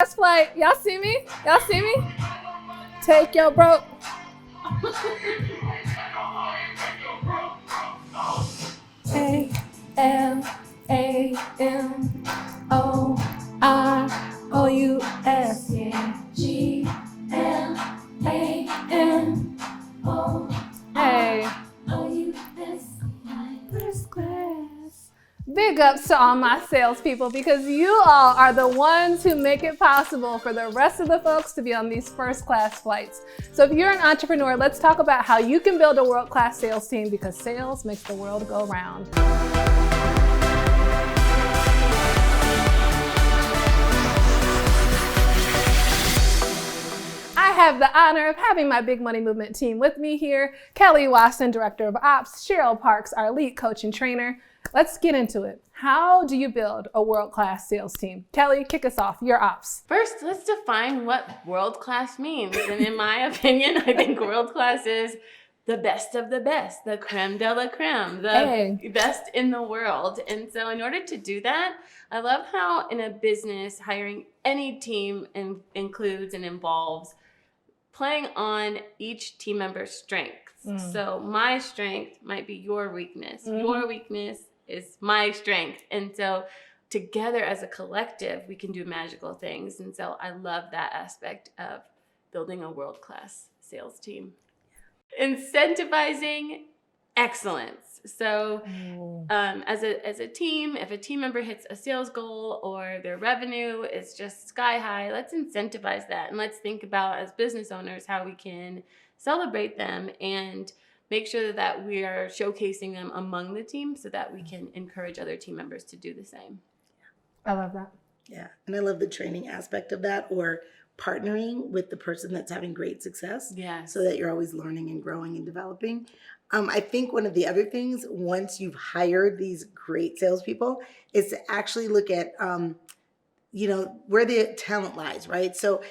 Last flight. Y'all see me? Y'all see me? Take your broke. A-L-A-M-O-U-S-G-L-A-M-O. Hey. First class. Big ups to all my salespeople because you all are the ones who make it possible for the rest of the folks to be on these first class flights. So if you're an entrepreneur, let's talk about how you can build a world-class sales team because sales makes the world go round. I have the honor of having my Big Money Movement team with me here. Kelly Watson, Director of Ops, Cheryl Parks, our lead coach and trainer. Let's get into it. How do you build a world-class sales team? Kelly, kick us off. Your ops. First, let's define what world-class means. And in my opinion, I think world-class is the best of the best, the creme de la creme, the best in the world. And so in order to do that, I love how in a business, hiring any team includes and involves playing on each team member's strengths. So my strength might be your weakness. Your weakness is my strength. And so together as a collective, we can do magical things. And so I love that aspect of building a world-class sales team. Incentivizing excellence. So as a team, if a team member hits a sales goal or their revenue is just sky high, let's incentivize that. And let's think about as business owners how we can celebrate them and make sure that we are showcasing them among the team so that we can encourage other team members to do the same. I love that. Yeah, and I love the training aspect of that, or partnering with the person that's having great success. Yes. So that you're always learning and growing and developing. I think one of the other things, once you've hired these great salespeople, is to actually look at, where the talent lies, right? So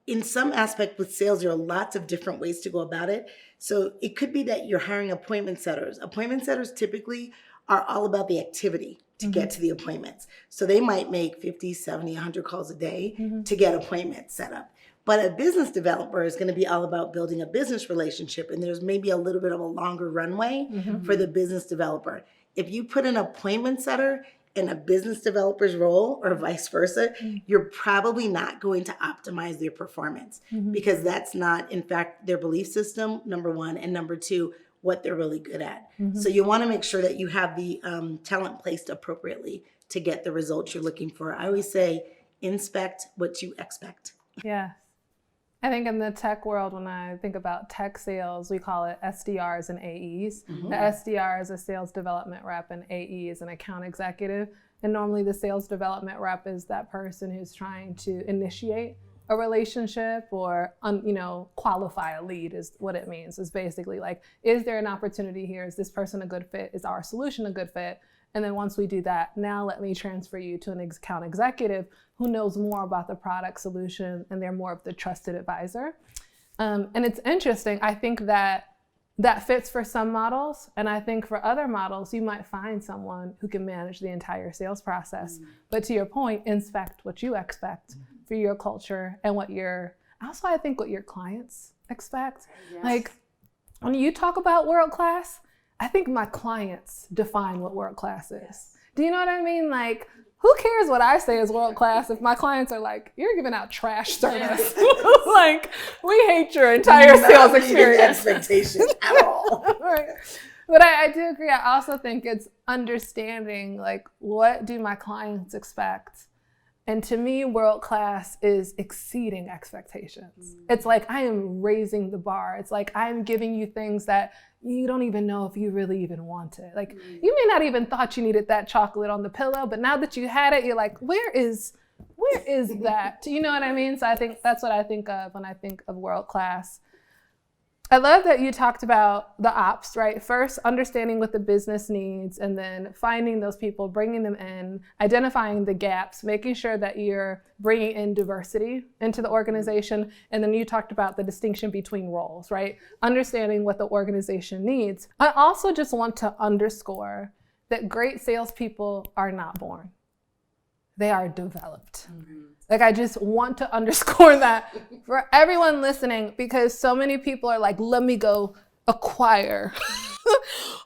in some aspect with sales, there are lots of different ways to go about it. So it could be that you're hiring appointment setters. Appointment setters typically are all about the activity to get to the appointments. So they might make 50, 70, 100 calls a day to get appointments set up. But a business developer is going to be all about building a business relationship, and there's maybe a little bit of a longer runway for the business developer. If you put an appointment setter in a business developer's role or vice versa, you're probably not going to optimize their performance because that's not, in fact, their belief system, number one, and number two, what they're really good at. So you want to make sure that you have the talent placed appropriately to get the results you're looking for. I always say, inspect what you expect. Yeah. I think in the tech world, when I think about tech sales, we call it SDRs and AEs. The SDR is a sales development rep and AE is an account executive. And normally the sales development rep is that person who's trying to initiate a relationship or, qualify a lead is what it means. It's basically like, is there an opportunity here? Is this person a good fit? Is our solution a good fit? And then once we do that, now let me transfer you to an account executive who knows more about the product solution and they're more of the trusted advisor. And it's interesting. I think that fits for some models. And I think for other models, you might find someone who can manage the entire sales process. But to your point, inspect what you expect for your culture and what your clients expect. Yes. Like when you talk about world-class, I think my clients define what world-class is. Do you know what I mean? Like, who cares what I say is world-class if my clients are like, you're giving out trash service. Like, we hate your entire sales experience. Expectations at all. Right. But I do agree. I also think it's understanding, like, what do my clients expect? And to me, world-class is exceeding expectations. It's like I am raising the bar. It's like I'm giving you things that you don't even know if you really even want it. Like you may not even thought you needed that chocolate on the pillow, but now that you had it, you're like, where is that? You know what I mean? So I think that's what I think of when I think of world-class. I love that you talked about the ops, right? First, understanding what the business needs, and then finding those people, bringing them in, identifying the gaps, making sure that you're bringing in diversity into the organization. And then you talked about the distinction between roles, right? Understanding what the organization needs. I also just want to underscore that great salespeople are not born. They are developed. Like, I just want to underscore that for everyone listening, because so many people are like, let me go acquire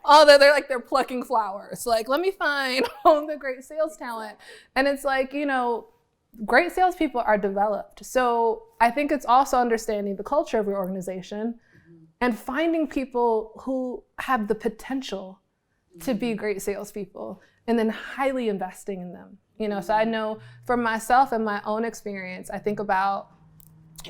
all that. They're plucking flowers. Like, let me find all the great sales talent. And it's like, great salespeople are developed. So I think it's also understanding the culture of your organization and finding people who have the potential to be great salespeople and then highly investing in them. So I know for myself and my own experience, I think about,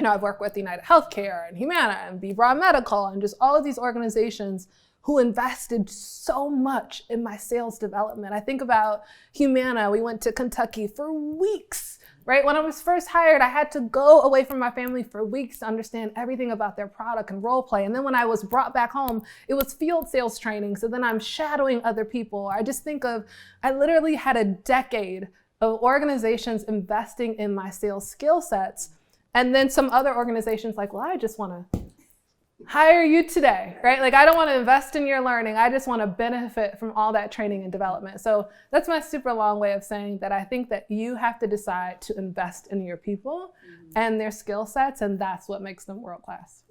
I've worked with United Healthcare and Humana and Be Broad Medical and just all of these organizations who invested so much in my sales development. I think about Humana. We went to Kentucky for weeks, right? When I was first hired, I had to go away from my family for weeks to understand everything about their product and role play. And then when I was brought back home, it was field sales training. So then I'm shadowing other people. I literally had a decade of organizations investing in my sales skill sets. And then some other organizations like, well, I just want to hire you today, right? Like, I don't want to invest in your learning. I just want to benefit from all that training and development. So that's my super long way of saying that I think that you have to decide to invest in your people and their skill sets, and that's what makes them world class.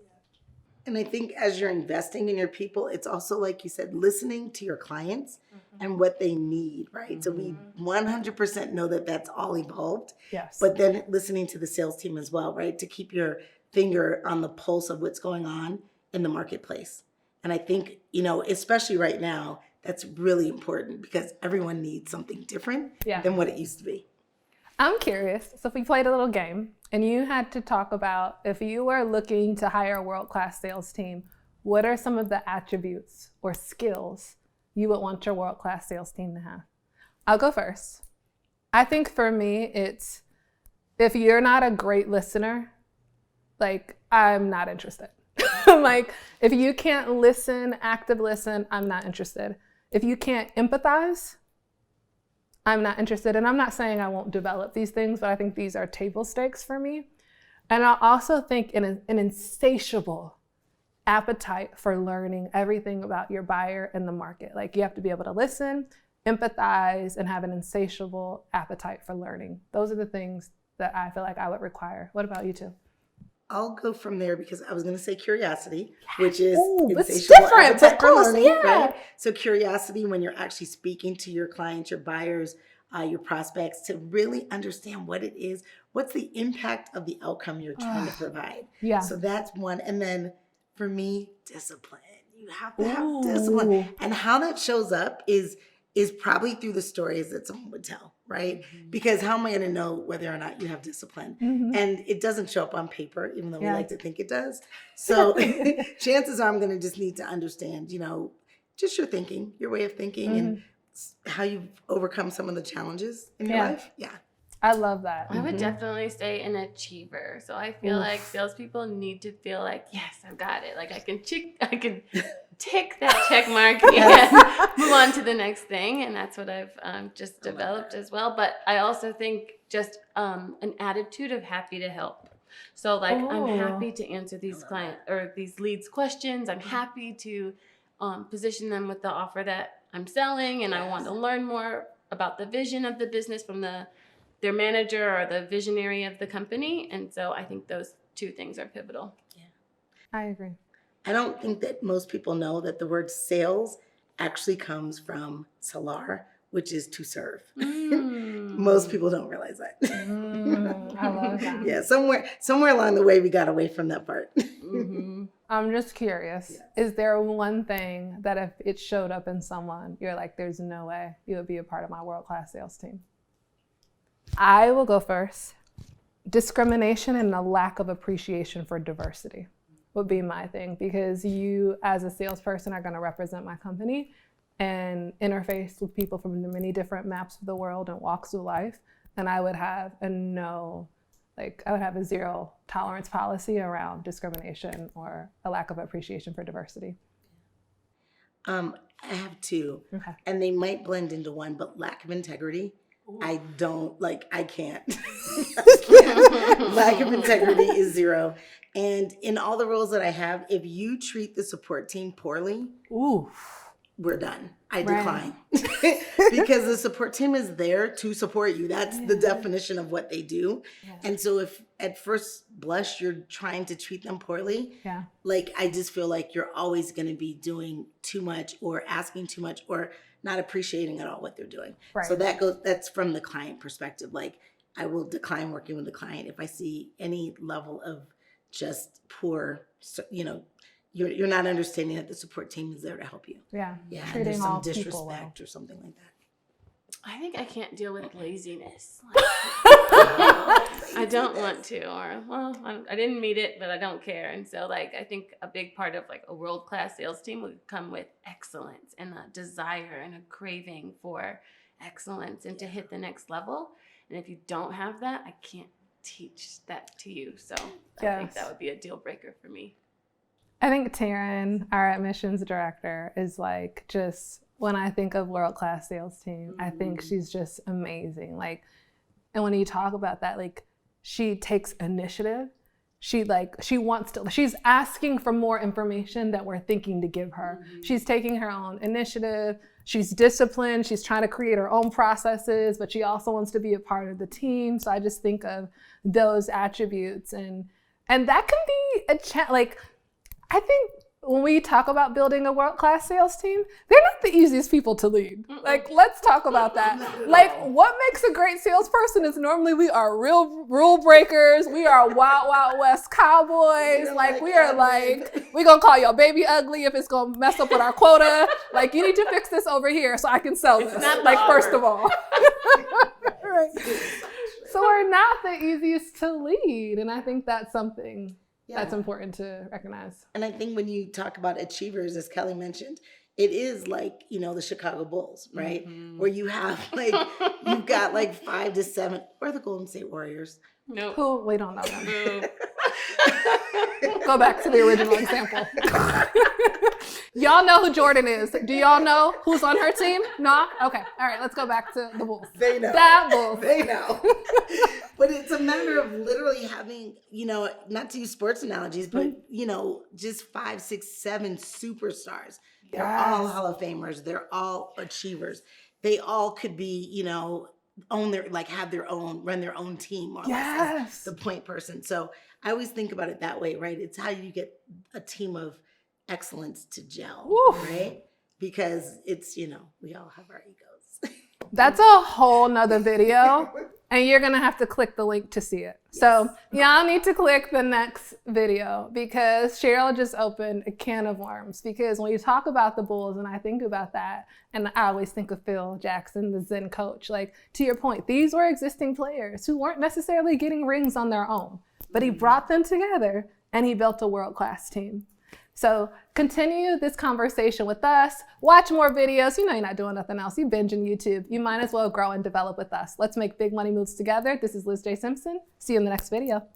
And I think as you're investing in your people, it's also, like you said, listening to your clients and what they need, right? So we 100% know that that's all evolved. Yes. But then listening to the sales team as well, right? To keep your finger on the pulse of what's going on in the marketplace. And I think, especially right now, that's really important because everyone needs something different than what it used to be. I'm curious. So if we played a little game and you had to talk about, if you were looking to hire a world-class sales team, what are some of the attributes or skills you would want your world-class sales team to have? I'll go first. I think for me, it's if you're not a great listener, I'm not interested. If you can't listen, active listen, I'm not interested. If you can't empathize, I'm not interested. And I'm not saying I won't develop these things, but I think these are table stakes for me. And I also think an insatiable appetite for learning everything about your buyer and the market. You have to be able to listen, empathize, and have an insatiable appetite for learning. Those are the things that I feel like I would require. What about you two? I'll go from there because I was going to say curiosity, which is it's different, but close, learning, yeah. Right? So curiosity when you're actually speaking to your clients, your buyers, your prospects, to really understand what it is, what's the impact of the outcome you're trying to provide. Yeah. So that's one. And then for me, discipline. You have to have discipline. And how that shows up is probably through the stories that someone would tell, right? Because how am I going to know whether or not you have discipline? And it doesn't show up on paper, even though we like to think it does. So chances are I'm going to just need to understand, just your thinking, your way of thinking, and how you've overcome some of the challenges in your life. Yeah. I love that. I would definitely say an achiever. So I feel like salespeople need to feel like, yes, I've got it. I can tick that check mark and move on to the next thing. And that's what I've just developed as well. But I also think just an attitude of happy to help. So I'm happy to answer these client or these leads questions. I'm happy to position them with the offer that I'm selling. And I want to learn more about the vision of the business from their manager or the visionary of the company. And so I think those two things are pivotal. Yeah. I agree. I don't think that most people know that the word sales actually comes from salar, which is to serve. Most people don't realize that. I love that. Yeah, somewhere along the way, we got away from that part. I'm just curious. Is there one thing that if it showed up in someone, you're like, there's no way you would be a part of my world-class sales team? I will go first. Discrimination and a lack of appreciation for diversity would be my thing, because you as a salesperson are going to represent my company and interface with people from the many different maps of the world and walks of life. And I would have a zero tolerance policy around discrimination or a lack of appreciation for diversity. I have two, and they might blend into one, but lack of integrity. I can't. Lack of integrity is zero. And in all the roles that I have, if you treat the support team poorly, we're done. I decline. Because the support team is there to support you. That's the definition of what they do. Yeah. And so if at first blush you're trying to treat them poorly, like I just feel like you're always going to be doing too much or asking too much or not appreciating at all what they're doing. Right. So that's from the client perspective. Like I will decline working with the client if I see any level of just poor, you're not understanding that the support team is there to help you. Yeah. And there's some disrespect or something like that. I think I can't deal with laziness. I don't want to, or I didn't meet it, but I don't care. And so I think a big part of a world-class sales team would come with excellence and a desire and a craving for excellence and to hit the next level. And if you don't have that, I can't teach that to you. So I think that would be a deal breaker for me. I think Taryn, our admissions director, is just, when I think of world-class sales team, I think she's just amazing. And when you talk about that, she takes initiative. She's asking for more information that we're thinking to give her. She's taking her own initiative. She's disciplined. She's trying to create her own processes, but she also wants to be a part of the team. So I just think of those attributes, and that can be I think when we talk about building a world-class sales team, they're not the easiest people to lead. Let's talk about that. What makes a great salesperson is normally we are real rule breakers. We are wild, wild west cowboys. We're going to call your baby ugly if it's going to mess up with our quota. You need to fix this over here so I can sell this. First of all. Right. So we're not the easiest to lead. And I think that's something that's important to recognize. And I think when you talk about achievers, as Kelly mentioned, it is the Chicago Bulls, right? Where you have you've got 5 to 7, or the Golden State Warriors. Nope. Who? We don't know them. Go back to the original example. Y'all know who Jordan is. Do y'all know who's on her team? No? Okay. All right, let's go back to the Bulls. They know. That Bulls. They know. But it's a matter of literally having, not to use sports analogies, but, just 5, 6, 7 superstars. They're all Hall of Famers. They're all achievers. They all could be, run their own team, or less the point person. So I always think about it that way, right? It's how you get a team of excellence to gel, right? Because it's, we all have our egos. That's a whole nother video. And you're going to have to click the link to see it. Yes. So y'all need to click the next video, because Cheryl just opened a can of worms. Because when you talk about the Bulls, and I think about that, and I always think of Phil Jackson, the Zen coach, to your point, these were existing players who weren't necessarily getting rings on their own, but he brought them together and he built a world-class team. So continue this conversation with us. Watch more videos. You're not doing nothing else. You binge on YouTube. You might as well grow and develop with us. Let's make big money moves together. This is LizJSimpson. See you in the next video.